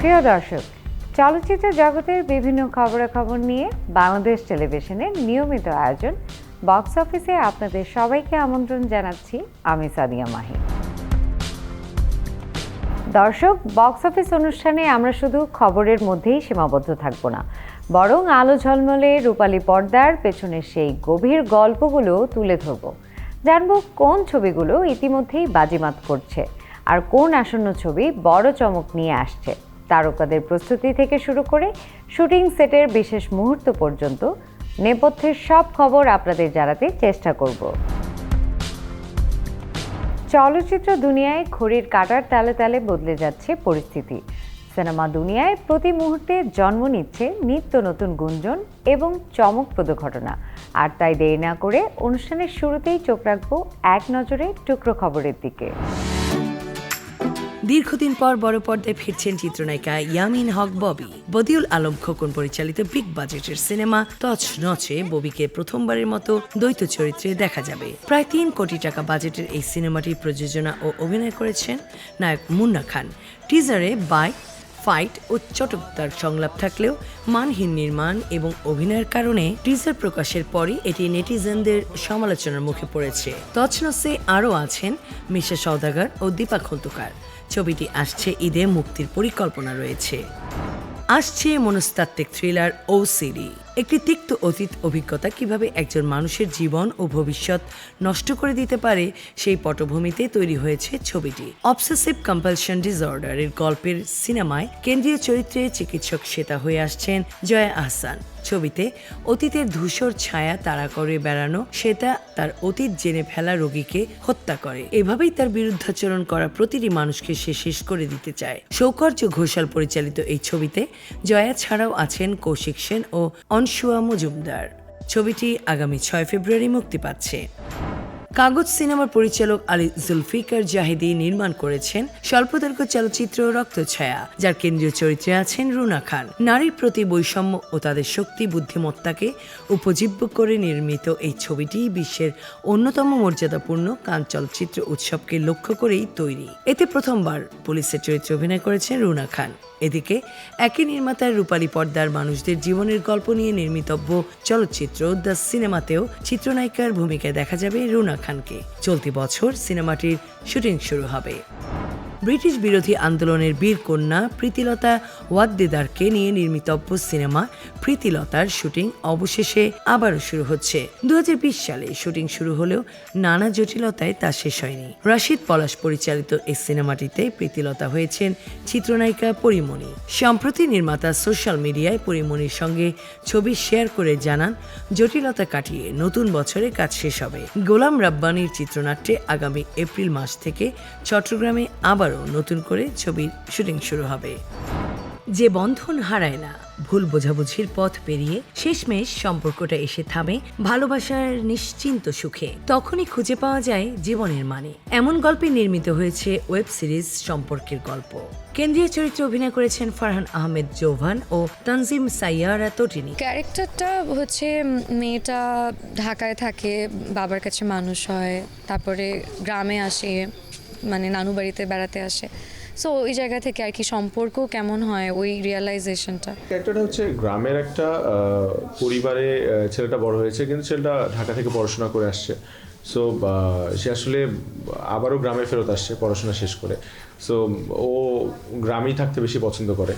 প্রিয় দর্শক, চলচ্চিত্র জগতের বিভিন্ন খবরাখবর নিয়ে বাংলাদেশ টেলিভিশনের নিয়মিত আয়োজন বক্স অফিসে আপনাদের সবাইকে আমন্ত্রণ জানাচ্ছি আমি সাদিয়া মাহি। দর্শক, বক্স অফিস অনুষ্ঠানে আমরা শুধু খবরের মধ্যেই সীমাবদ্ধ থাকব না, বরং আলো ঝলমলে রূপালী পর্দার পেছনের সেই গভীর গল্পগুলো তুলে ধরব। জানব কোন ছবিগুলো ইতিমধ্যেই বাজিমাত করছে আর কোন আসন্ন ছবি বড় চমক নিয়ে আসছে। তারকাদের প্রস্তুতি থেকে শুরু করে শুটিং সেটের বিশেষ মুহূর্ত পর্যন্ত নেপথ্যের সব খবর আপনাদের জানাতে চেষ্টা করব। চলচ্চিত্র দুনিয়ায় ঘড়ির কাঁটার তালে তালে বদলে যাচ্ছে পরিস্থিতি। সিনেমা দুনিয়ায় প্রতি মুহূর্তে জন্ম নিচ্ছে নিত্য নতুন গুঞ্জন এবং চমকপ্রদ ঘটনা। আর তাই দেরি না করে অনুষ্ঠানের শুরুতেই চোখ রাখবো এক নজরে টুকরো খবরের দিকে। দীর্ঘদিন পর বড় পর্দায় ফিরছেন চিত্রনায়িকা ইয়ামিন হক ববি। বদিউল আলম খোকন পরিচালিত বিগ বাজেটের সিনেমা তছনছে ববিকে প্রথমবারের মতো দ্বৈত চরিত্রে দেখা যাবে। প্রায় ৩ কোটি টাকা বাজেটের এই সিনেমাটির প্রযোজনা ও অভিনয় করেছেন নায়ক মুন্না খান। টিজারে বাইক, ফাইট ও চটকদার সংলাপ থাকলেও মানহীন নির্মাণ এবং অভিনয়ের কারণে টিজার প্রকাশের পরই এটি নেটিজেনদের সমালোচনার মুখে পড়েছে। তছনছে আরও আছেন মিশা সওদাগর ও দীপা খন্দকার। ছবিটি আসছে ঈদে, মুক্তির পরিকল্পনা রয়েছে। আসছে মনস্তাত্ত্বিক থ্রিলার ওসিডি। একটি তিক্ত অতীত অভিজ্ঞতা কিভাবে একজন মানুষের জীবন ও ভবিষ্যৎ নষ্ট করে দিতে পারে সেই পটভূমিতে তৈরি হয়েছে ছবিটি। অবসেসিভ কম্পালশন ডিসঅর্ডারের গল্পের সিনেমায় কেন্দ্রীয় চরিত্রে চিকিৎসক শ্বেতা হয়ে আসছেন জয়া আহসান। ছবিতে অতীতের ধূসর ছায়া তাড়া করে বেড়ানো শ্বেতা তার অতীত জেনে ফেলা রোগীকে হত্যা করে। এভাবেই তার বিরুদ্ধাচরণ করা প্রতিটি মানুষকে সে শেষ করে দিতে চায়। সৌকর্য ঘোষাল পরিচালিত এই ছবিতে জয়া ছাড়াও আছেন কৌশিক সেন ও অনসুয়া মজুমদার। ছবিটি আগামী ৬ ফেব্রুয়ারি মুক্তি পাচ্ছে। কাগজ সিনেমার পরিচালক আলী জুলফিকার জাহিদি নির্মাণ করেছেন স্বল্পদৈর্ঘ্য চলচ্চিত্র রক্তছায়া, যার কেন্দ্রীয় চরিত্রে আছেন রুনা খান। নারীর প্রতি বৈষম্য ও তাদের শক্তি বুদ্ধিমত্তাকে উপজীব্য করে নির্মিত এই ছবিটি বিশ্বের অন্যতম মর্যাদাপূর্ণ কান চলচ্চিত্র উৎসবকে লক্ষ্য করেই তৈরি। এতে প্রথমবার পুলিশের চরিত্রে অভিনয় করেছেন রুনা খান। এদিকে একই নির্মাতার রূপালী পর্দার মানুষদের জীবনের গল্প নিয়ে নির্মিতব্য চলচ্চিত্র দ্য সিনেমাতেও চিত্রনায়িকার ভূমিকায় দেখা যাবে রুনা খানকে। চলতি বছর সিনেমাটির শুটিং শুরু হবে। ব্রিটিশ বিরোধী আন্দোলনের বীর কন্যা প্রীতিলতা ওয়াদ্দেদারকে নিয়ে নির্মিতব্য সিনেমা প্রীতিলতার শুটিং অবশেষে আবারও শুরু হচ্ছে। ২০২০ সালে শুটিং শুরু হলেও নানা জটিলতায় তা শেষ হয়নি। রাশিদ পলাশ পরিচালিত এই সিনেমাটিতে প্রীতিলতা হয়েছেন চিত্রনায়িকা পরিমণি। সম্প্রতি নির্মাতা সোশ্যাল মিডিয়ায় পরিমণির সঙ্গে ছবি শেয়ার করে জানান, জটিলতা কাটিয়ে নতুন বছরে কাজ শেষ হবে। গোলাম রাব্বানির চিত্রনাট্যে আগামী এপ্রিল মাস থেকে চট্টগ্রামে আবারও নতুন করে ছবির শুটিং শুরু হবে। যে বন্ধন হারায় না, ভুল বোঝাবুঝির পথ পেরিয়ে শেষমেশ সম্পর্কটা এসে থামে ভালোবাসার নিশ্চিন্ত সুখে, তখনই খুঁজে পাওয়া যায় জীবনের মানে। এমন গল্পে নির্মিত হয়েছে ওয়েব সিরিজ সম্পর্কের গল্প। কেন্দ্রীয় চরিত্রে অভিনয় করেছেন ফারহান আহমেদ জোভান ও তানজিম সাইয়ারা তটিনী। ক্যারেক্টারটা হচ্ছে মেয়েটা ঢাকায় থাকে, বাবার কাছে মানুষ হয়, তারপরে গ্রামে আসে, মানে নানু বাড়িতে বেড়াতে আসে। সো ওই জায়গা থেকে আর কি সম্পর্ক কেমন হয় ওই রিয়েলাইজেশনটা। ক্যারেক্টারটা হচ্ছে গ্রামের একটা পরিবারে ছেলেটা বড় হয়েছে, কিন্তু ছেলেটা ঢাকা থেকে পড়াশোনা করে আসছে। সো সে আসলে আবারও গ্রামে ফেরত আসছে পড়াশোনা শেষ করে। সো ও গ্রামেই থাকতে বেশি পছন্দ করে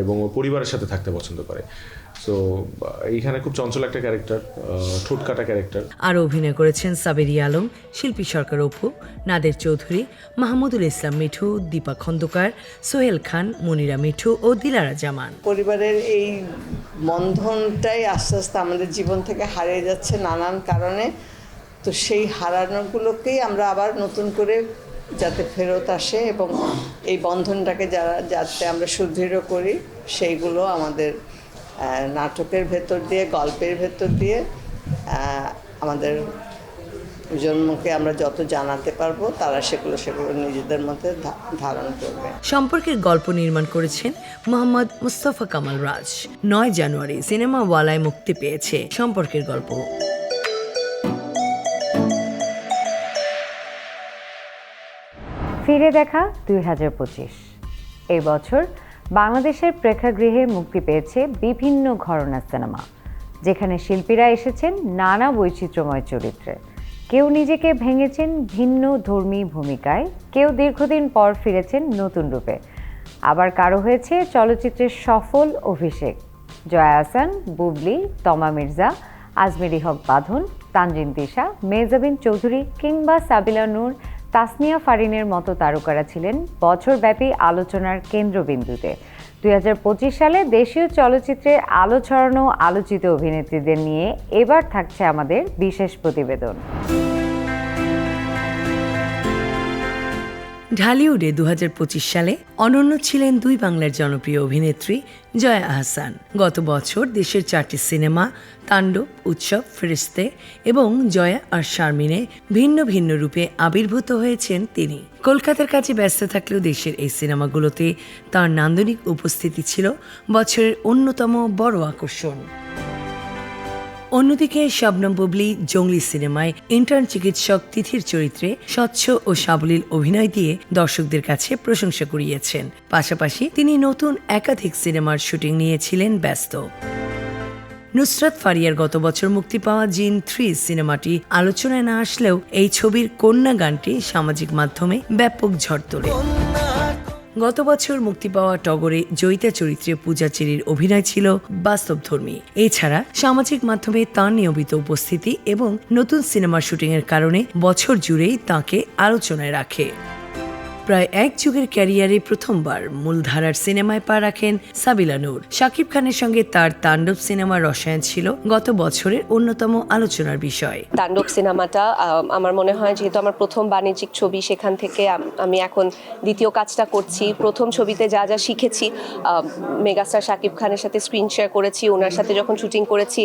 এবং ও পরিবারের সাথে থাকতে পছন্দ করে। সো এইখানে খুব চঞ্চল একটা ক্যারেক্টার, ঠোঁটকাটা ক্যারেক্টার। আর অভিনয় করেছেন সাবেরি আলম, শিল্পী সরকার অপু, নাদের চৌধুরী, মাহমুদুল ইসলাম মিঠু, দীপা খন্দকার, সোহেল খান, মনিরা মিঠু ও দিলারা জামান। পরিবারের এই বন্ধনটাই আস্তে আস্তে আমাদের জীবন থেকে হারিয়ে যাচ্ছে নানান কারণে। তো সেই হারানোগুলোকেই আমরা আবার নতুন করে যাতে ফেরত আসে এবং এই বন্ধনটাকে যাতে আমরা সুদৃঢ় করি, সেইগুলো আমাদের নাটকের ভেতর দিয়ে, গল্পের ভেতর দিয়ে আমাদের প্রজন্মকে আমরা যত জানাতে পারবো, তারা সেগুলো নিজেদের মধ্যে ধারণ করবে। সম্পর্কের গল্প নির্মাণ করেছেন মোহাম্মদ মুস্তফা কামাল রাজ। ৯ জানুয়ারি সিনেমা ওয়ালায় মুক্তি পেয়েছে সম্পর্কের গল্প। ফিরে দেখা 2025। এই বছর বাংলাদেশের প্রেক্ষাগৃহে মুক্তি পেয়েছে বিভিন্ন ঘরানার সিনেমা, যেখানে শিল্পীরা এসেছেন নানা বৈচিত্র্যময় চরিত্রে। কেউ নিজেকে ভেঙেছেন ভিন্ন ধর্মী ভূমিকায়, কেউ দীর্ঘদিন পর ফিরেছেন নতুন রূপে, আবার কারো হয়েছে চলচ্চিত্রের সফল অভিষেক। জয়া আহসান, বুবলি, তমা মির্জা, আজমেরি হক বাঁধন, তানজিন তিশা, মেহজাবিন চৌধুরী কিংবা সাবিলা নূর, তাসনিয়া ফারিনের মতো তারকারা ছিলেন বছরব্যাপী আলোচনার কেন্দ্রবিন্দুতে। 2025 সালে দেশীয় চলচ্চিত্রে আলো ছড়ানো আলোচিত অভিনেত্রীদের নিয়ে এবার থাকছে আমাদের বিশেষ প্রতিবেদন। ঢালিউডে 2025 সালে অনন্য ছিলেন দুই বাংলার জনপ্রিয় অভিনেত্রী জয়া আহসান। গত বছর দেশের 4টি সিনেমা তাণ্ডব, উৎসব, ফেরেশতে এবং জয়া আর শারমিনে ভিন্ন ভিন্ন রূপে আবির্ভূত হয়েছেন তিনি। কলকাতার কাছে ব্যস্ত থাকলেও দেশের এই সিনেমাগুলোতে তার নান্দনিক উপস্থিতি ছিল বছরের অন্যতম বড় আকর্ষণ। অন্যদিকে শবনম বুবলি জঙ্গলি সিনেমায় ইন্টার্ন চিকিৎসক তিথির চরিত্রে স্বচ্ছ ও সাবলীল অভিনয় দিয়ে দর্শকদের কাছে প্রশংসা কুড়িয়েছেন। পাশাপাশি তিনি নতুন একাধিক সিনেমার শুটিং নিয়েছিলেন ব্যস্ত। নুসরাত ফারিয়ার গত বছর মুক্তি পাওয়া জিন 3 সিনেমাটি আলোচনায় না আসলেও এই ছবির কন্যা গানটি সামাজিক মাধ্যমে ব্যাপক ঝড় তোলে। গত বছর মুক্তি পাওয়া টগরে জয়িতা চরিত্রে পূজা চেরির অভিনয় ছিল বাস্তবধর্মী। এছাড়া সামাজিক মাধ্যমে তাঁর নিয়মিত উপস্থিতি এবং নতুন সিনেমার শুটিংয়ের কারণে বছর জুড়েই তাঁকে আলোচনায় রাখে। প্রায় এক যুগের ক্যারিয়ারে প্রথমবার মূলধারার সিনেমায় পা রাখেন সাবিলা নূর। শাকিব খানের সঙ্গে তার তাণ্ডব সিনেমার রসায়ন ছিল গত বছরের অন্যতম আলোচনার বিষয়। তাণ্ডব সিনেমাটা আমার মনে হয় যেহেতু আমার প্রথম বাণিজ্যিক ছবি, সেখান থেকে আমি এখন দ্বিতীয় কাজটা করছি। প্রথম ছবিতে যা যা শিখেছি, মেগাস্টার শাকিব খানের সাথে স্ক্রিন শেয়ার করেছি, ওনার সাথে যখন শুটিং করেছি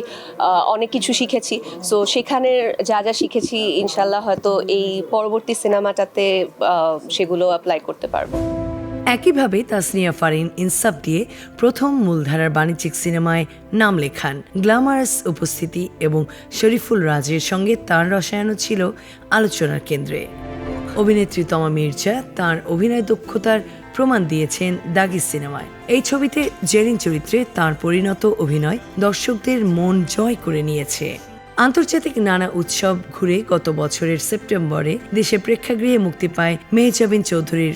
অনেক কিছু শিখেছি। সো সেখানের যা যা শিখেছি ইনশাল্লাহ হয়তো এই পরবর্তী সিনেমাটাতে সেগুলো অ্যাপ্লাই করতে পারবো। একইভাবে তাসনিয়া ফারিন ইনসাফ দিয়ে প্রথম মূলধারার বাণিজ্যিক সিনেমায় নাম লেখান। গ্ল্যামারাস উপস্থিতি এবং শরীফুল রাজের সঙ্গে তার রসায়নও ছিল আলোচনার কেন্দ্রে। অভিনেত্রী তমা মির্জা তার অভিনয় দক্ষতার প্রমাণ দিয়েছেন দাগি সিনেমায়। এই ছবিতে জেরিন চরিত্রে তার পরিণত অভিনয় দর্শকদের মন জয় করে নিয়েছে। আন্তর্জাতিক নানা উৎসব ঘুরে গত বছরের সেপ্টেম্বরে দেশে প্রেক্ষাগৃহে মুক্তি পায় মেহজাবিন চৌধুরীর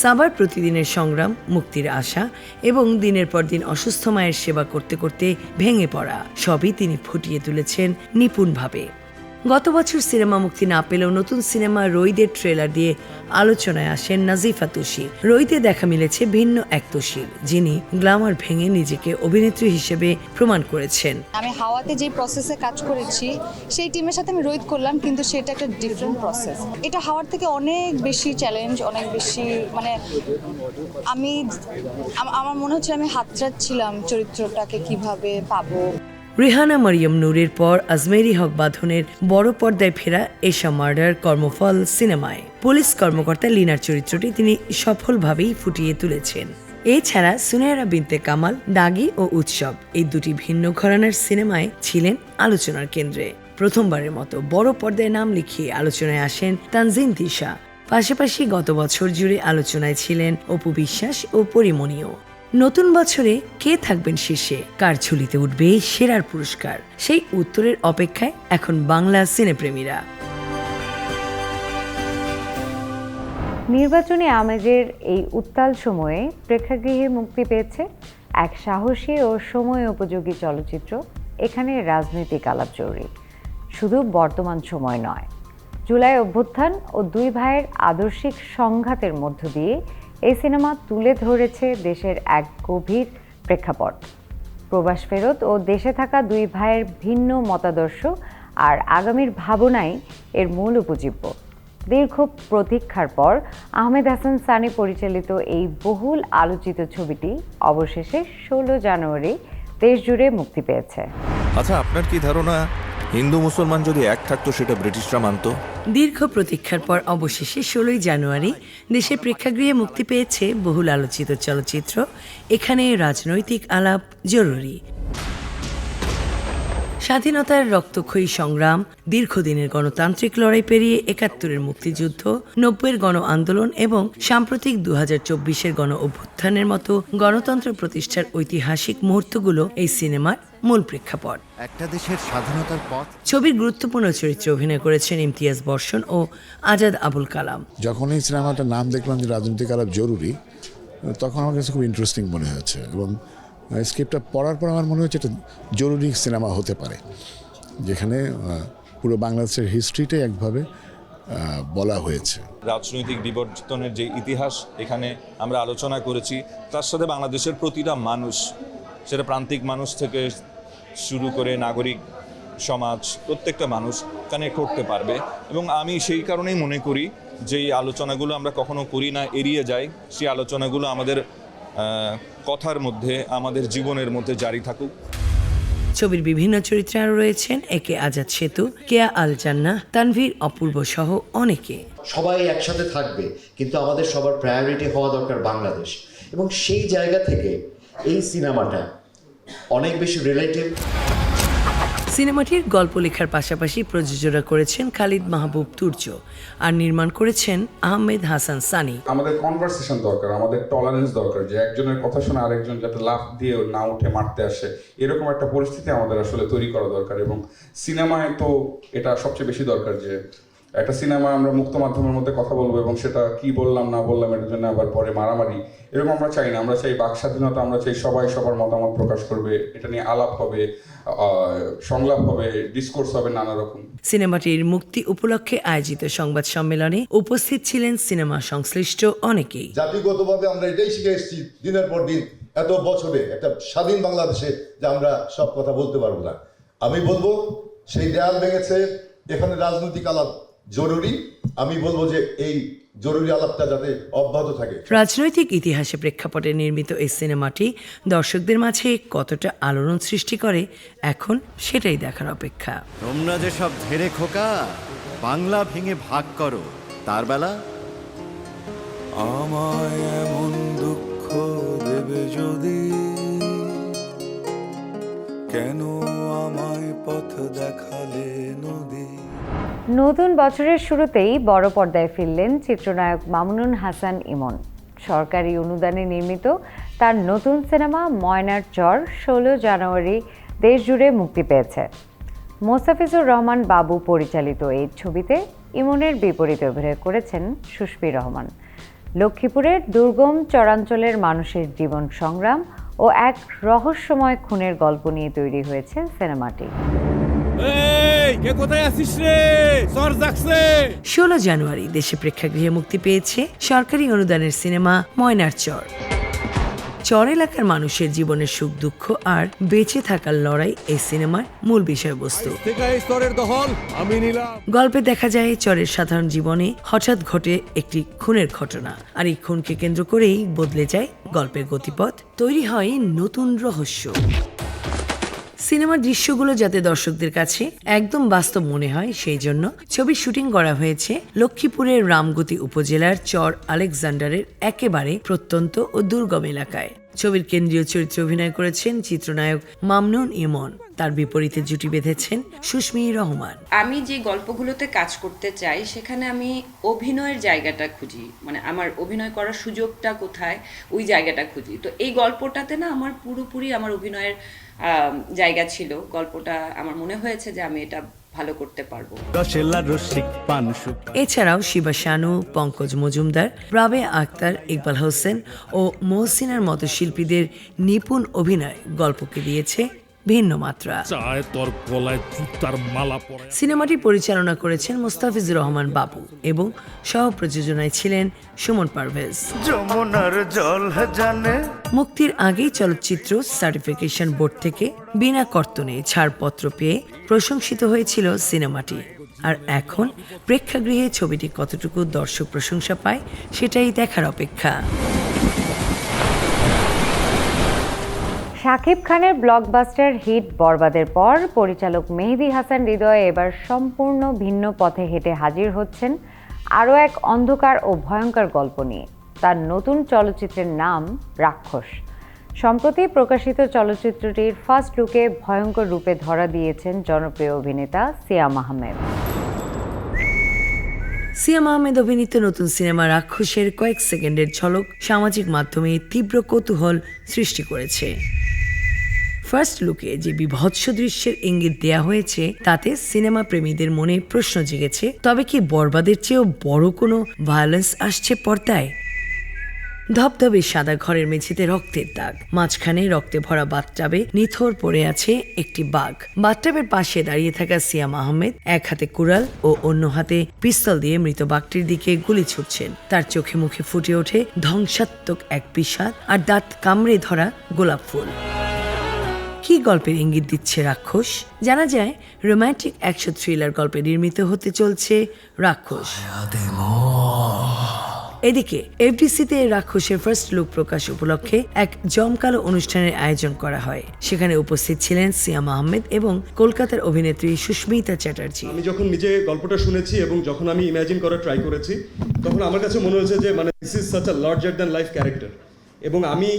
সাবার প্রতিদিনের সংগ্রাম, মুক্তির আশা এবং দিনের পর দিন অসুস্থ মায়ের সেবা করতে করতে ভেঙে পড়া সবই তিনি ফুটিয়ে তুলেছেন নিপুণভাবে। গত বছর সিনেমা মুক্তি না পেলেও নতুন সিনেমা রইদের ট্রেলার দিয়ে আলোচনায় আসেন নাজিফা তুষি। রইদে দেখা মিলেছে ভিন্ন এক তুষির, যিনি গ্ল্যামার ভেঙে নিজেকে অভিনেত্রী হিসেবে প্রমাণ করেছেন। আমি হাওয়াতে যে প্রসেসে কাজ করেছি সেই টিমের সাথে আমি রোহিত করলাম, কিন্তু সেটা একটা ডিফারেন্ট প্রসেস। এটা হাওয়ার থেকে অনেক বেশি চ্যালেঞ্জ, অনেক বেশি মানে আমার মনে হচ্ছে আমি হাতড়াচ্ছিলাম চরিত্রটাকে কিভাবে পাবো। রেহানা মারিয়াম নূরের পর আজমেরি হক বাঁধনের বড় পর্দায় ফেরা এশা মার্ডার কর্মফল সিনেমায় পুলিশ কর্মকর্তা লিনার চরিত্রটি তিনি সফলভাবেই ফুটিয়ে তুলেছেন। এছাড়া সুনায়রা বিনতে কামাল, দাগি ও উৎসব এই দুটি ভিন্ন ঘরানার সিনেমায় ছিলেন আলোচনার কেন্দ্রে। প্রথমবারের মতো বড় পর্দায় নাম লিখিয়ে আলোচনায় আসেন তানজিন তিশা। পাশাপাশি গত বছর জুড়ে আলোচনায় ছিলেন অপু বিশ্বাস ও পরিমণিও। নতুন বছরে কে থাকবেন শীর্ষে, কার ঝুলিতে উঠবে সেরার পুরস্কার, সেই উত্তরের অপেক্ষায় এখন বাংলা সিনেপ্রেমীরা। নির্বাচনী আমেজের এই উত্তাল সময়ে প্রেক্ষাগৃহে মুক্তি পেয়েছে এক সাহসী ও সময় উপযোগী চলচ্চিত্র, এখানে রাজনৈতিক আলাপ জরুরি। শুধু বর্তমান সময় নয়, জুলাই অভ্যুত্থান ও দুই ভাইয়ের আদর্শিক সংঘাতের মধ্য দিয়ে এই সিনেমা তুলে ধরেছে দেশের এক গভীর প্রেক্ষাপট, প্রবাস ফেরত ও দেশে থাকা দুই ভাইয়ের ভিন্ন মতাদর্শ আর আগামীর ভাবনাই এর মূল উপজীব্য। দীর্ঘ প্রতীক্ষার পর আহমেদ হাসান সানি পরিচালিত এই বহুল আলোচিত ছবিটি অবশেষে 16 জানুয়ারি দেশ জুড়ে মুক্তি পেয়েছে। আচ্ছা, আপনার কি ধারণা হিন্দু মুসলমান যদি এক থাকতো সেটা ব্রিটিশরা মানত? দীর্ঘ প্রতীক্ষার পর অবশেষে 16 জানুয়ারি দেশের প্রেক্ষাগৃহে মুক্তি পেয়েছে বহুল আলোচিত চলচ্চিত্র এখানে রাজনৈতিক আলাপ জরুরি। স্বাধীনতার রক্তক্ষয়ী সংগ্রাম, দীর্ঘদিনের গণতান্ত্রিক লড়াই পেরিয়ে ৭১-এর মুক্তিযুদ্ধ, ৯০-এর গণ আন্দোলন এবং সাম্প্রতিক ২০২৪-এর গণ অভ্যুত্থানের মতো গণতন্ত্র প্রতিষ্ঠার ঐতিহাসিক মুহূর্তগুলো এই সিনেমার মূল প্রেক্ষাপট। একটা দেশের স্বাধীনতার পথ। ছবির গুরুত্বপূর্ণ চরিত্রে অভিনয় করেছেন ইমতিয়াজ বর্ষণ ও আজাদ আবুল কালাম। যখন এই সিনেমাটার নাম দেখলাম যে রাজনৈতিক আলাপ জরুরি, তখন আমার কাছে খুব ইন্টারেস্টিং মনে হয়েছে এবং স্ক্রিপ্টটা পড়ার পর আমার মনে হচ্ছে এটা জরুরি সিনেমা হতে পারে, যেখানে পুরো বাংলাদেশের হিস্ট্রিটাই একভাবে বলা হয়েছে। রাজনৈতিক বিবর্তনের যে ইতিহাস এখানে আমরা আলোচনা করেছি, তার সাথে বাংলাদেশের প্রতিটা মানুষ, সেটা প্রান্তিক মানুষ থেকে শুরু করে নাগরিক সমাজ, প্রত্যেকটা মানুষ কানেক্ট করতে পারবে। এবং আমি সেই কারণেই মনে করি যে এই আলোচনাগুলো আমরা কখনো করি না, এড়িয়ে যাই। সেই আলোচনাগুলো আমাদের কথার মধ্যে, আমাদের জীবনের মধ্যে জারি থাকুক। ছবির বিভিন্ন চরিত্রে আরও রয়েছেন একে আজাদ সেতু, কেয়া আল জান্নাহ, তানভীর অপূর্ব সহ অনেকে। সবাই একসাথে থাকবে, কিন্তু আমাদের সবার প্রায়োরিটি হওয়া দরকার বাংলাদেশ। এবং সেই জায়গা থেকে এই সিনেমাটা অনেক বেশি রিলেটিভ। সিনেমাটির গল্প লেখার পাশাপাশি প্রযোজনা করেছেন খালিদ মাহবুব তুর্য আর নির্মাণ করেছেন আহমেদ হাসান সানি। আমাদের কনভারসেশন দরকার, আমাদের টলারেন্স দরকার, যে একজনের কথা শুনে আরেকজন যাতে লাফ দিয়ে না উঠে মারতে আসে, এরকম একটা পরিস্থিতি আমাদের আসলে তৈরি করা দরকার। এবং সিনেমায় তো এটা সবচেয়ে বেশি দরকার, যে একটা সিনেমা আমরা মুক্ত মাধ্যমের মধ্যে কথা বলবো এবং সেটা কি বললাম না বললাম এটার জন্য আবার পরে মারামারি, এরকম আমরা চাই না। আমরা চাই বাক স্বাধীনতা, আমরা চাই সবাই সবার মতামত প্রকাশ করবে, এটা নিয়ে আলাপ হবে, সংলাপ হবে, ডিসকোর্স হবে নানা রকম। সিনেমাটির মুক্তি উপলক্ষে আয়োজিত সংবাদ সম্মেলনে উপস্থিত ছিলেন সিনেমা সংশ্লিষ্ট অনেকেই। জাতিগতভাবে আমরা এটাই শিখে এসেছি দিনের পর দিন, এত বছরে একটা স্বাধীন বাংলাদেশে, যে আমরা সব কথা বলতে পারবো না। আমি বলবো সেই দেয়াল ভেঙেছে, এখানে রাজনৈতিক আলাপ জরুরি। আমি বলবো যে এই জরুরি আলাপটা যাতে অব্যাহত থাকে। রাজনৈতিক ইতিহাসে প্রেক্ষাপটে নির্মিত এই সিনেমাটি দর্শকদের মাঝে কতটা আলোড়ন সৃষ্টি করে এখন সেটাই দেখার অপেক্ষা। তোমরা যে সব ধেরে খোকা বাংলা ভেঙে ভাগ করো, তার বেলা আমায় এমন দুঃখ দেবে যদি, কেন আমায় পথ দেখালে নদী। নতুন বছরের শুরুতেই বড় পর্দায় ফিরলেন চিত্রনায়ক মামুনুন হাসান ইমন। সরকারি অনুদানে নির্মিত তার নতুন সিনেমা ময়নার চর 16 জানুয়ারি দেশজুড়ে মুক্তি পেয়েছে। মোস্তাফিজুর রহমান বাবু পরিচালিত এই ছবিতে ইমনের বিপরীতে অভিনয় করেছেন সুস্পি রহমান। লক্ষ্মীপুরের দুর্গম চরাঞ্চলের মানুষের জীবন সংগ্রাম ও এক রহস্যময় খুনের গল্প নিয়ে তৈরি হয়েছে সিনেমাটি। 16 জানুয়ারি দেশে প্রেক্ষাগৃহে মুক্তি পেয়েছে সরকারি অনুদানের সিনেমা ময়নার চর। চর এলাকার মানুষের জীবনের সুখ দুঃখ আর বেঁচে থাকার লড়াই এই সিনেমার মূল বিষয়বস্তু। গল্পে দেখা যায় চরের সাধারণ জীবনে হঠাৎ ঘটে একটি খুনের ঘটনা, আর এই খুনকে কেন্দ্র করেই বদলে যায় গল্পের গতিপথ, তৈরি হয় নতুন রহস্য। সিনেমার দৃশ্যগুলো যাতে দর্শকদের কাছে একদম বাস্তব মনে হয়, সেই জন্য ছবির শুটিং করা হয়েছে লক্ষ্মীপুরের রামগতি উপজেলার চর আলেকজান্ডারের একেবারে প্রত্যন্ত ও দুর্গম এলাকায়। ছবির কেন্দ্রীয় চরিত্রে অভিনয় করেছেন চিত্রনায়ক মামুনুন ইমন, তার বিপরীতে জুটি বেঁধেছেন সুস্মি রহমান। আমি যে গল্পগুলোতে কাজ করতে চাই সেখানে আমি অভিনয়ের জায়গাটা খুঁজি, মানে আমার অভিনয় করার সুযোগটা কোথায়, ওই জায়গাটা খুঁজি। তো এই গল্পটাতে না আমার পুরোপুরি আমার অভিনয়ের জায়গা ছিল। গল্পটা আমার মনে হয়েছে যে আমি এটা ভালো করতে পারবো। এছাড়াও শিবা শানু, পঙ্কজ মজুমদার, রাবেয়া আক্তার, ইকবাল হোসেন ও মহসিনার মতো শিল্পীদের নিপুণ অভিনয় গল্পকে দিয়েছে ভিন্ন মাত্রা। সিনেমাটি পরিচালনা করেছেন মোস্তাফিজুর রহমান বাবু এবং সহ প্রযোজনায় ছিলেন সুমন পারভেজ। মুক্তির আগেই চলচ্চিত্র সার্টিফিকেশন বোর্ড থেকে বিনা কর্তনে ছাড়পত্র পেয়ে প্রশংসিত হয়েছিল সিনেমাটি। আর এখন প্রেক্ষাগৃহে ছবিটি কতটুকু দর্শক প্রশংসা পায় সেটাই দেখার অপেক্ষা। শাকিব খানের ব্লকবাস্টার হিট বরবাদের পর পরিচালক মেহেদী হাসান হৃদয় এবার সম্পূর্ণ ভিন্ন পথে হেঁটে হাজির হচ্ছেন আরও এক অন্ধকার ও ভয়ঙ্কর গল্প নিয়ে। তার নতুন চলচ্চিত্রের নাম রাক্ষস। সম্প্রতি প্রকাশিত চলচ্চিত্রটির ফার্স্ট লুকে ভয়ঙ্কর রূপে ধরা দিয়েছেন জনপ্রিয় অভিনেতা সিয়াম আহমেদ। সিয়াম আহমেদ অভিনীত নতুন সিনেমা রাক্ষসের কয়েক সেকেন্ডের ঝলক সামাজিক মাধ্যমে তীব্র কৌতূহল সৃষ্টি করেছে। ফার্স্ট লুকে যে বিভৎস দৃশ্যের ইঙ্গিত দেয়া হয়েছে তাতে সিনেমা প্রেমীদের মনে প্রশ্ন জেগেছে, তবে কি বরবাদের চেয়েও বড় কোনো ভায়োলেন্স আসছে পর্দায়? ধবধবে সাদা ঘরের মেঝেতে রক্তের দাগ, মাঝখানে রক্তে ভরা বাথটাবে নিথর পড়ে আছে একটি বাঘ। বাথটাবের পাশে দাঁড়িয়ে থাকা সিয়াম আহমেদ এক হাতে কুড়াল ও অন্য হাতে পিস্তল দিয়ে মৃত বাঘটির দিকে গুলি ছুটছেন। তার চোখে মুখে ফুটে ওঠে ধ্বংসাত্মক এক বিষাদ আর দাঁত কামড়ে ধরা গোলাপ ফুল। কি গল্পের ইঙ্গিত দিচ্ছে রাক্ষস? জানা যায় রোমান্টিক অ্যাকশন থ্রিলার গল্পে নির্মিত হতে চলছে রাক্ষস। এদিকে এফডিসিতে রাক্ষসের ফার্স্ট লুক প্রকাশ উপলক্ষে এক জমকালো অনুষ্ঠানের আয়োজন করা হয়। সেখানে উপস্থিত ছিলেন সিয়াম আহমেদ এবং কলকাতার অভিনেত্রী সুস্মিতা চ্যাটার্জি। আমি যখন নিজে গল্পটা শুনেছি এবং যখন আমি ইমাজিন করার ট্রাই করেছি, তখন আমার কাছে মনে হয়েছে যে this is such a larger than life character. এবং আমি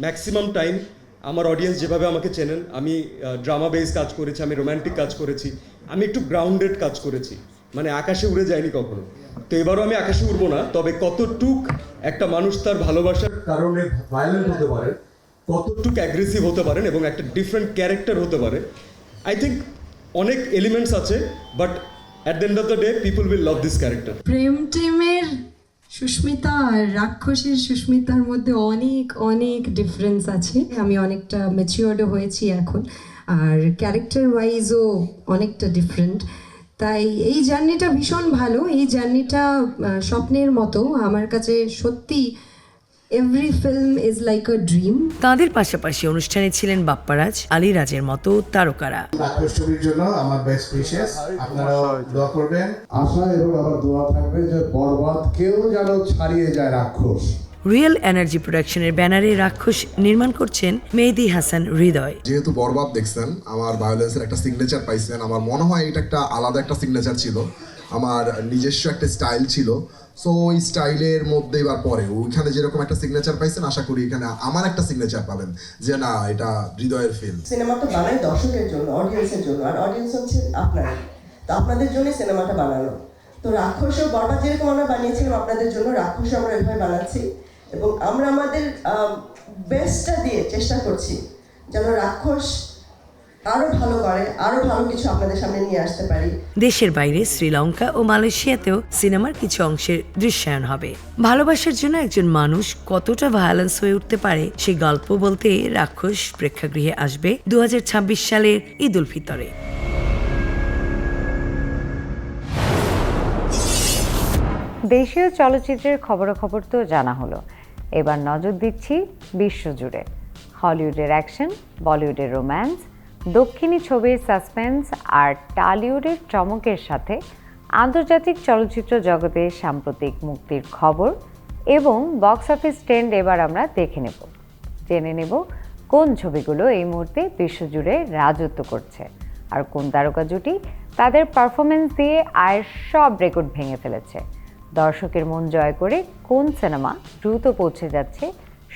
ম্যাক্সিমাম টাইম আমার অডিয়েন্স যেভাবে আমাকে চেনেন, আমি ড্রামা বেস কাজ করেছি, আমি রোম্যান্টিক কাজ করেছি, আমি একটু গ্রাউন্ডেড কাজ করেছি, আকাশে উড়ে যায়নি কখনো। তো এবারও আমি আকাশে উড়বো না, তবে কতটুক একটা মানুষ তার ভালোবাসার কারণে ভায়োলেন্ট হতে পারে, কতটুক অ্যাগ্রেসিভ হতে পারেন এবং একটা ডিফারেন্ট ক্যারেক্টার হতে পারে, আই থিঙ্ক অনেক এলিমেন্টস আছে, but at the end of the day people will love this character. Prem টিমের সুস্মিতা আর রাক্ষসের সুস্মিতার মধ্যে অনেক অনেক ডিফারেন্স আছে। আমি অনেকটা ম্যাচিওর্ড হয়েছি এখন, আর ক্যারেক্টার ওয়াইজও অনেকটা ডিফারেন্ট। তাই এই জার্নিটা ভীষণ ভালো। এই জার্নিটা স্বপ্নের মতো আমার কাছে। সত্যি every film is like a dream. তাঁদের পাশাপাশি অনুষ্ঠানে ছিলেন বাপ্পারাজ, আলী রাজের মতো তারকারা। রাক্ষস ছবির জন্য আমার বেস্ট উইশেস, আপনারা দোয়া করবেন। আশা এবং আমার দোয়া থাকবে যে বরবাদকেও যেন ছাড়িয়ে যায় রাক্ষস। রিয়েল এনার্জি প্রোডাকশনের ব্যানারে রাক্ষস নির্মাণ করছেন মেহেদি হাসান হৃদয়। যেহেতু বরবাদ দেখছেন, আমার ভায়োলেন্সের একটা সিগনেচার পাইছেন। আমার মনে হয় এটা একটা আলাদা একটা সিগনেচার ছিল, আমার নিজস্ব একটা স্টাইল ছিল। সো ওই স্টাইলের মধ্যে এবার পরে ওইখানে যেরকম একটা সিগনেচার পাইছেন, আশা করি এখানে আমার একটা সিগনেচার পাবেন, যে না এটা হৃদয়ের ফিল্ম। সিনেমাটা বানাই দর্শকের জন্য, অডিয়েন্সের জন্য, আর অডিয়েন্স হচ্ছে আপনারা। তো আপনাদের জন্যই সিনেমাটা বানানো। তো রাক্ষস ও বরবাদ যেরকম আমরা বানিয়েছিলাম আপনাদের জন্য, রাক্ষস আমরা এভাবে বানাচ্ছি এবং আমরা আমাদের বেস্টটা দিয়ে চেষ্টা করছি যেন রাক্ষস আরো ভালো করে, আরো ভালো কিছু আপনাদের সামনে নিয়ে আসতে পারি। দেশের বাইরে শ্রীলঙ্কা ও মালয়েশিয়াতেও সিনেমার কিছু অংশের দৃশ্যায়ন হবে। ভালোবাসার জন্য একজন মানুষ কতটা ভায়োলেন্স হয়ে উঠতে পারে সেই গল্প বলতে রাক্ষস প্রেক্ষাগৃহে আসবে 2026 সালের ঈদ উল ফিতরে। দেশীয় চলচ্চিত্রের খবরাখবর তো জানা হলো, এবার নজর দিচ্ছি বিশ্বজুড়ে। হলিউডের অ্যাকশন, বলিউডের রোম্যান্স, দক্ষিণী ছবির সাসপেন্স আর টালিউডের চমকের সাথে আন্তর্জাতিক চলচ্চিত্র জগতে সাম্প্রতিক মুক্তির খবর এবং বক্স অফিস ট্রেন্ড এবার আমরা দেখে নেব। জেনে নেব কোন ছবিগুলো এই মুহূর্তে বিশ্বজুড়ে রাজত্ব করছে আর কোন তারকা জুটি তাদের পারফরমেন্স দিয়ে আয়ের সব রেকর্ড ভেঙে ফেলেছে। দর্শকের মন জয় করে কোন সিনেমা দ্রুত পৌঁছে যাচ্ছে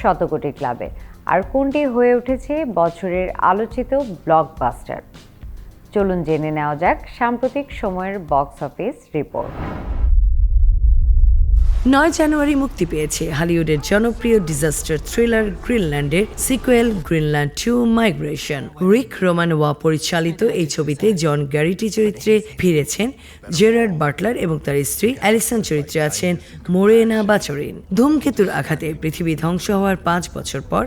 শতকোটি ক্লাবে, আর কোনটি হয়ে উঠেছে বছরের আলোচিত ব্লকবাস্টার। চলুন জেনে নেওয়া যাক সাম্প্রতিক সময়ের বক্স অফিস রিপোর্ট। 9 জানুয়ারি মুক্তি পেয়েছে হলিউডের জনপ্রিয় ডিজাস্টার থ্রিলার গ্রিনল্যান্ডের sequel Greenland 2 Migration. Ric Roman Waugh পরিচালিত এই ছবিতে জন গ্যারিটি চরিত্রে ফিরেছেন জেরার্ড বাটলার এবং তার স্ত্রী অ্যালিসন চরিত্রে আছেন মোরেনা বাচরিন। ধূমকেতুর আঘাতে পৃথিবী ধ্বংস হওয়ার 5 বছর পর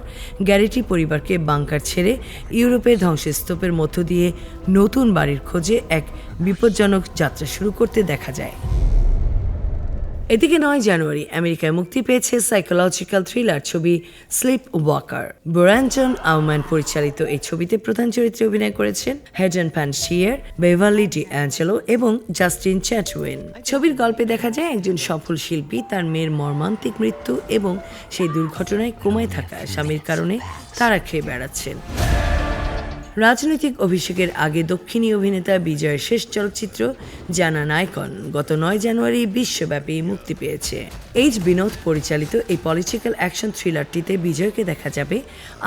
গ্যারিটি পরিবারকে বাংকার ছেড়ে ইউরোপের ধ্বংসস্তূপের মধ্য দিয়ে নতুন বাড়ির খোঁজে এক বিপজ্জনক যাত্রা শুরু করতে দেখা যায়। এদিকে 9 জানুয়ারি আমেরিকায় মুক্তি পেয়েছে সাইকোলজিক্যাল থ্রিলার ছবি স্লিপ ওয়াকার। ব্র্যান্ডন আউম্যান পরিচালিত এই ছবিতে প্রধান চরিত্রে অভিনয় করেছেন হেডেন প্যানশিয়ার, বেভারলি ডি অ্যাঞ্জেলো এবং জাস্টিন চ্যাটউইন। ছবির গল্পে দেখা যায় একজন সফল শিল্পী তার মেয়ের মর্মান্তিক মৃত্যু এবং সেই দুর্ঘটনায় কোমায় থাকা স্বামীর কারণে তাড়া খেয়ে বেড়াচ্ছেন। রাজনৈতিক অভিষেকের আগে দক্ষিণী অভিনেতা বিজয়ের শেষ চলচ্চিত্র জানা নায়কন গত 9 জানুয়ারি বিশ্বব্যাপী মুক্তি পেয়েছে। এইচ বিনোদ পরিচালিত এই পলিটিক্যাল অ্যাকশন থ্রিলারটিতে বিজয়কে দেখা যাবে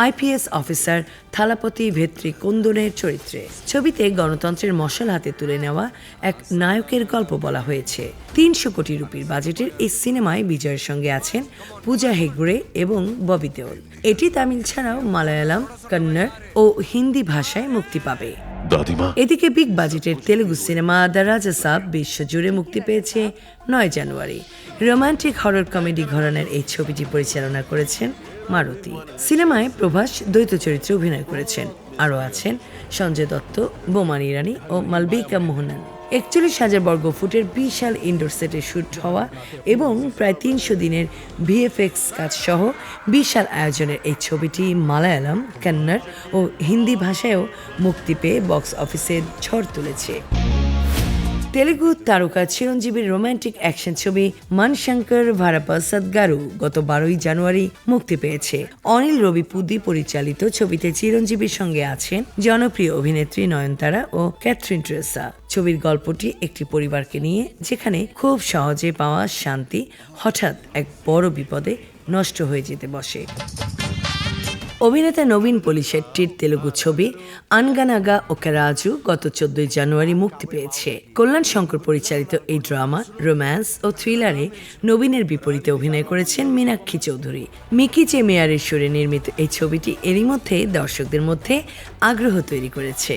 আইপিএস অফিসার থালাপতি ভেত্রী কুন্দনের চরিত্রে। ছবিতে গণতন্ত্রের মশাল হাতে তুলে নেওয়া এক নায়কের গল্প বলা হয়েছে। 300 কোটি রুপির বাজেটের এই সিনেমায় বিজয়ের সঙ্গে আছেন পূজা হেগড়ে এবং ববি দেওল। এটি তামিল ছাড়াও মালায়ালাম, কন্নড় ও হিন্দি ভাষায় মুক্তি পাবে। এদিকে বিগ বাজেটের তেলুগু সিনেমা দ্য রাজা সাব বিশ্বজুড়ে মুক্তি পেয়েছে 9 জানুয়ারি। রোমান্টিক হরর কমেডি ঘরানার এই ছবিটি পরিচালনা করেছেন মারুতি। সিনেমায় প্রভাস দ্বৈত চরিত্রে অভিনয় করেছেন। আরও আছেন সঞ্জয় দত্ত, বোমান ইরানি ও মালবিকা মোহনান। 41,000 বর্গ ফুটের বিশাল ইনডোর সেটে শুট হওয়া এবং প্রায় 300 দিনের ভিএফএক্স কাজ সহ বিশাল আয়োজনের এই ছবিটি মালায়ালাম, কন্নড় ও হিন্দি ভাষায়ও মুক্তি পেয়ে বক্স অফিসে ঝড় তুলেছে। তেলুগু তারকা চিরঞ্জীবীর রোমান্টিক অ্যাকশন ছবি মনশঙ্কর ভারাপ্রসাদ গারু গত 12 জানুয়ারি মুক্তি পেয়েছে। অনিল রবিপুদি পরিচালিত ছবিতে চিরঞ্জীবীর সঙ্গে আছেন জনপ্রিয় অভিনেত্রী নয়নতারা ও ক্যাথরিন টেরেসা। ছবির গল্পটি একটি পরিবারকে নিয়ে, যেখানে খুব সহজে পাওয়া শান্তি হঠাৎ এক বড় বিপদে নষ্ট হয়ে যেতে বসে। অভিনেতা নবীন পলিশেট্টির তেলুগু ছবি আনগানাগা ওকেরাজু গত 14 জানুয়ারি মুক্তি পেয়েছে। কল্যাণ শঙ্কর পরিচালিত এই ড্রামা, রোম্যান্স ও থ্রিলারে নবীনের বিপরীতে অভিনয় করেছেন মীনাক্ষী চৌধুরী। মিকি জে মেয়ারের সুরে নির্মিত এই ছবিটি এরই মধ্যে দর্শকদের মধ্যে আগ্রহ তৈরি করেছে।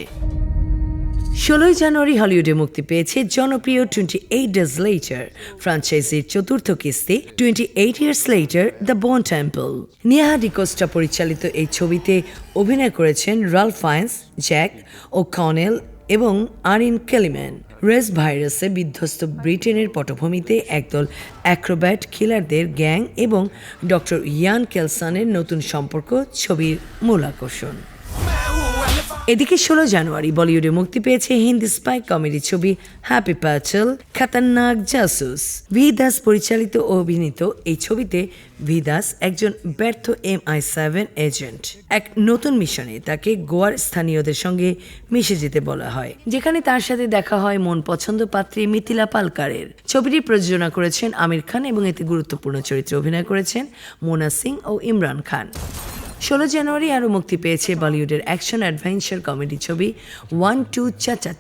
16 জানুয়ারি হলিউডে মুক্তি পেয়েছে জনপ্রিয় 28 Days Later ফ্র্যাঞ্চাইজির চতুর্থ কিস্তি 28 Years Later the Bone Temple. Nia DaCosta পরিচালিত এই ছবিতে অভিনয় করেছেন Ralph Fiennes, Jack O'Connell এবং আরিন কেলিম্যান। রেস ভাইরাসে বিধ্বস্ত ব্রিটেনের পটভূমিতে একদল অ্যাক্রোব্যাট কিলারদের গ্যাং এবং ডক্টর ইয়ান কেলসনের নতুন সম্পর্ক ছবির মূল আকর্ষণ। এদিকে 16 জানুয়ারি বলিউডে মুক্তি পেয়েছে হিন্দি স্পাই কমেডি ছবি হ্যাপি প্যাটেল খতরনাক জাসুস। ভি দাস পরিচালিত ও অভিনীত এই ছবিতে ভি দাস একজন ব্যর্থ MI7 এজেন্ট। এক নতুন মিশনে তাকে গোয়ার স্থানীয়দের সঙ্গে মিশে যেতে বলা হয়, যেখানে তার সাথে দেখা হয় মন পছন্দ পাত্রী মিথিলা পালকারের। ছবিটি প্রযোজনা করেছেন আমির খান এবং এতে গুরুত্বপূর্ণ চরিত্রে অভিনয় করেছেন মোনা সিং ও ইমরান খান। 16 জানুয়ারি আরও মুক্তি পেয়েছে বলিউডের অ্যাকশন অ্যাডভেঞ্চার কমেডি ছবি 1-2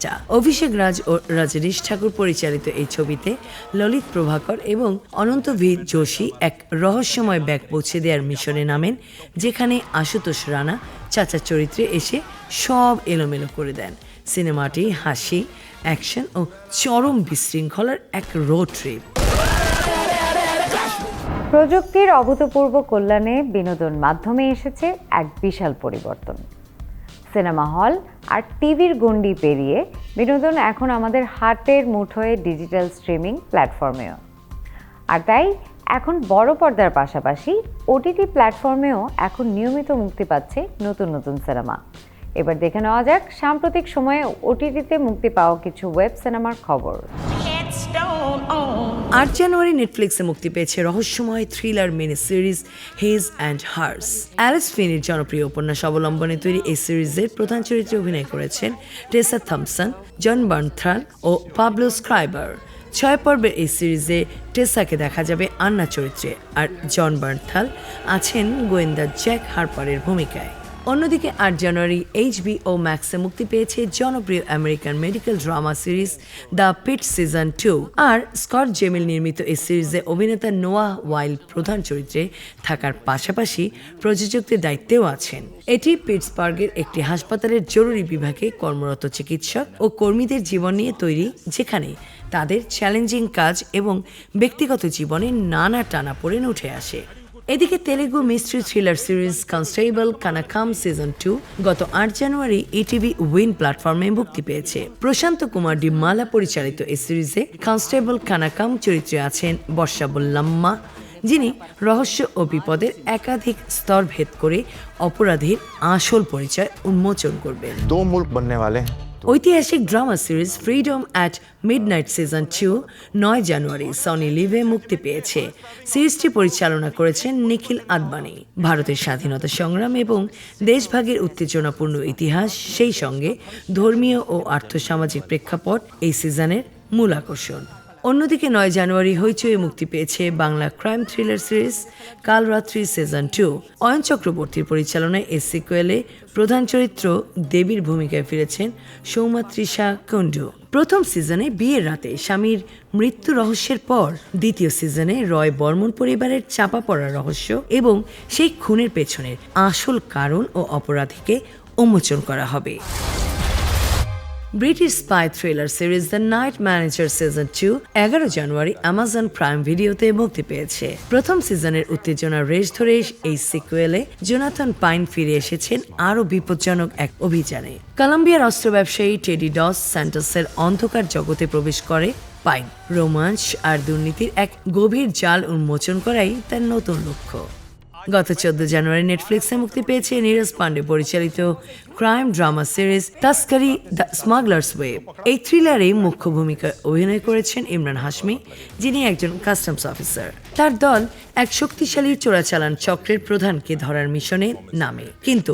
চা। অভিষেক রাজ ও রাজেশ ঠাকুর পরিচালিত এই ছবিতে ললিত প্রভাকর এবং অনন্ত ভি যোশী এক রহস্যময় ব্যাগ পৌঁছে দেওয়ার মিশনে নামেন, যেখানে আশুতোষ রানা চাচা চরিত্রে এসে সব এলোমেলো করে দেন। সিনেমাটি হাসি, অ্যাকশন ও চরম বিশৃঙ্খলার এক রোড ট্রিপ। প্রযুক্তির অভূতপূর্ব কল্যাণে বিনোদন মাধ্যমে এসেছে এক বিশাল পরিবর্তন। সিনেমা হল আর টিভির গণ্ডি পেরিয়ে বিনোদন এখন আমাদের হাতের মুঠোয় ডিজিটাল স্ট্রিমিং প্ল্যাটফর্মেও। আর তাই এখন বড় পর্দার পাশাপাশি ওটিটি প্ল্যাটফর্মেও এখন নিয়মিত মুক্তি পাচ্ছে নতুন নতুন সিনেমা। এবার দেখে নেওয়া যাক সাম্প্রতিক সময়ে ওটিটিতে মুক্তি পাওয়া কিছু ওয়েব সিনেমার খবর। 8 জানুয়ারি নেটফ্লিক্সে মুক্তি পেয়েছে রহস্যময় thriller mini series His and Hers. Alice ফিনির জনপ্রিয় উপন্যাস অবলম্বনে তৈরি এই সিরিজের প্রধান চরিত্রে অভিনয় করেছেন টেসা থমসন, জন বার্নথ্রাল ও পাবলো স্ক্রাইবার। 6 পর্বের এই সিরিজে টেসাকে দেখা যাবে আন্না চরিত্রে, আর জন বার্নথ্রাল আছেন গোয়েন্দা জ্যাক হার্পারের ভূমিকায়। অন্যদিকে 8 জানুয়ারি HBO ম্যাক্সে মুক্তি পেয়েছে জনপ্রিয় American medical drama series The Pitt season 2। R Scott Gemmill নির্মিত এই সিরিজে অভিনেতা নোয়া ওয়াইল্ড প্রধান চরিত্রে থাকার পাশাপাশি প্রযোজকদের দায়িত্বেও আছেন। এটি পিটসবার্গের একটি হাসপাতালের জরুরি বিভাগে কর্মরত চিকিৎসক ও কর্মীদের জীবন নিয়ে তৈরি, যেখানে তাদের চ্যালেঞ্জিং কাজ এবং ব্যক্তিগত জীবনে নানা টানাপোড়েন উঠে আসে। এদিকে Telugu mystery thriller series Constable Kanakam season 2 গত 8 জানুয়ারি ইটিভি উইন প্ল্যাটফর্মে মুক্তি পেয়েছে। প্রশান্ত কুমার ডি মালা পরিচালিত এই সিরিজে কনস্টেবল কানাকাম চরিত্রে আছেন বর্ষা বল্লাম্মা, যিনি রহস্য ও বিপদের একাধিক স্তর ভেদ করে অপরাধীর আসল পরিচয় উন্মোচন করবেন। 2 मुल्क बनने वाले हैं, ঐতিহাসিক drama series Freedom at Midnight season 2 9 January Sony লিভে মুক্তি পেয়েছে। সিরিজটি পরিচালনা করেছেন নিখিল আদবানি। ভারতের স্বাধীনতা সংগ্রাম এবং দেশভাগের উত্তেজনাপূর্ণ ইতিহাস, সেই সঙ্গে ধর্মীয় ও আর্থসামাজিক প্রেক্ষাপট এই সিজনের মূল আকর্ষণ। অন্যদিকে 9 জানুয়ারি হইচয়ে মুক্তি পেয়েছে Bangla crime thriller series কালরাত্রি season 2। Ayan চক্রবর্তীর পরিচালনায় এই সিকুয়েলে প্রধান চরিত্র দেবীর ভূমিকায় ফিরেছেন সৌমাতৃষা কুণ্ডু। প্রথম সিজনে বিয়ের রাতে স্বামীর মৃত্যু রহস্যের পর দ্বিতীয় সিজনে রয় বর্মন পরিবারের চাপা পড়া রহস্য এবং সেই খুনের পেছনের আসল কারণ ও অপরাধীকে উন্মোচন করা হবে। British spy thriller series the night manager season 2 11 January Amazon prime ভিডিওতে মুক্তি পেয়েছে। প্রথম সিজনের উত্তেজনার রেশ ধরে এই সিকুয়েলে জোনাথন পাইন ফিরে এসেছেন আরও বিপজ্জনক এক অভিযানে। কলম্বিয়ার অস্ত্র ব্যবসায়ী টেডি ডস স্যান্টোসের অন্ধকার জগতে প্রবেশ করে পাইন। রোমাঞ্চ আর দুর্নীতির এক গভীর জাল উন্মোচন করাই তার নতুন লক্ষ্য। গত 14 জানুয়ারি নেটফ্লিক্সে মুক্তি পেয়েছে নীরজ পান্ডে পরিচালিত crime drama series Taskaree The Smugglers Web. এই থ্রিলারে মুখ্য ভূমিকায় অভিনয় করেছেন ইমরান হাশমি, যিনি একজন কাস্টমস অফিসার। তার দল এক শক্তিশালী চোরাচালান চক্রের প্রধানকে ধরার মিশনে নামে, কিন্তু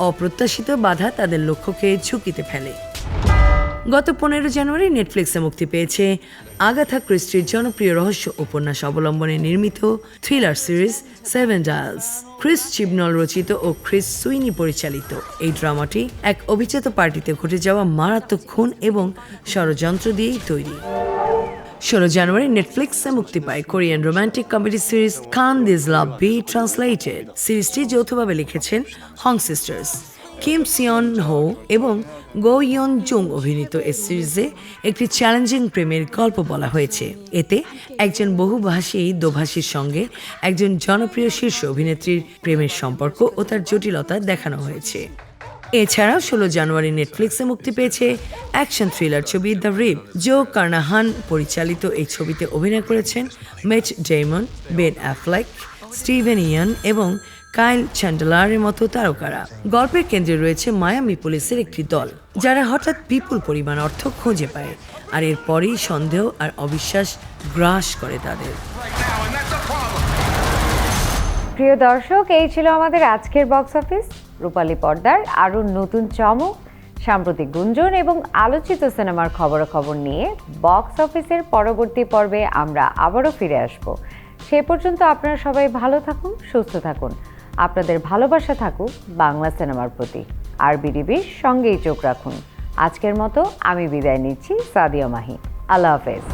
অপ্রত্যাশিত বাধা তাদের লক্ষ্যকে ঝুঁকিতে ফেলে। গত 15 জানুয়ারি নেটফ্লিক্সে মুক্তি পেয়েছে আগাথা ক্রিস্টির জনপ্রিয় রহস্য উপন্যাস অবলম্বনে নির্মিত থ্রিলার সিরিজ 7 ডায়ালস। ক্রিস চিবনল রচিত ও ক্রিস সুইনি পরিচালিত এই ড্রামাটি এক অভিজাত পার্টিতে ঘটে যাওয়া মারাত্মক খুন এবং ষড়যন্ত্র দিয়েই তৈরি। 16 জানুয়ারি নেটফ্লিক্সে মুক্তি পায় কোরিয়ান রোমান্টিক কমেডি সিরিজ কান দিস লাভ বি ট্রান্সলেটেড। সিরিজটি যৌথভাবে লিখেছেন হং সিস্টার্স। কিম সিয়ন হো এবং গো ইয়ন জুং অভিনীত এই সিরিজে একটি চ্যালেঞ্জিং প্রেমের গল্প বলা হয়েছে। এতে একজন বহুভাষী দোভাষীর সঙ্গে একজন জনপ্রিয় শীর্ষ অভিনেত্রীর প্রেমের সম্পর্ক ও তার জটিলতা দেখানো হয়েছে। এছাড়াও 16 জানুয়ারি নেটফ্লিক্সে মুক্তি পেয়েছে অ্যাকশন থ্রিলার ছবি দ্য রিপ। জো কার্নাহান পরিচালিত এই ছবিতে অভিনয় করেছেন Matt Damon, Ben Affleck, Steven Yeun এবং কাইল চ্যান্ডলারের মতো তারকারা। গল্পের কেন্দ্রে রয়েছে মায়ামি পুলিশের একটি দল, যারা হঠাৎ বিপুল পরিমাণ অর্থ খুঁজে পায়, আর এরপরেই সন্দেহ আর অবিশ্বাস গ্রাস করে তাদের। প্রিয় দর্শক, এই ছিল আমাদের আজকের বক্স অফিস। রূপালী পর্দার আরও নতুন চমক, সাম্প্রতিক গুঞ্জন এবং আলোচিত সিনেমার খবরাখবর নিয়ে বক্স অফিসের পরবর্তী পর্বে আমরা আবারও ফিরে আসব। সে পর্যন্ত আপনারা সবাই ভালো থাকুন, সুস্থ থাকুন। আপনাদের ভালোবাসা থাকুক বাংলা সিনেমার প্রতি। আর বিডিবির সঙ্গেই চোখ রাখুন। আজকের মতো আমি বিদায় নিচ্ছি, সাদিয়া মাহি। আল্লাহ হাফেজ।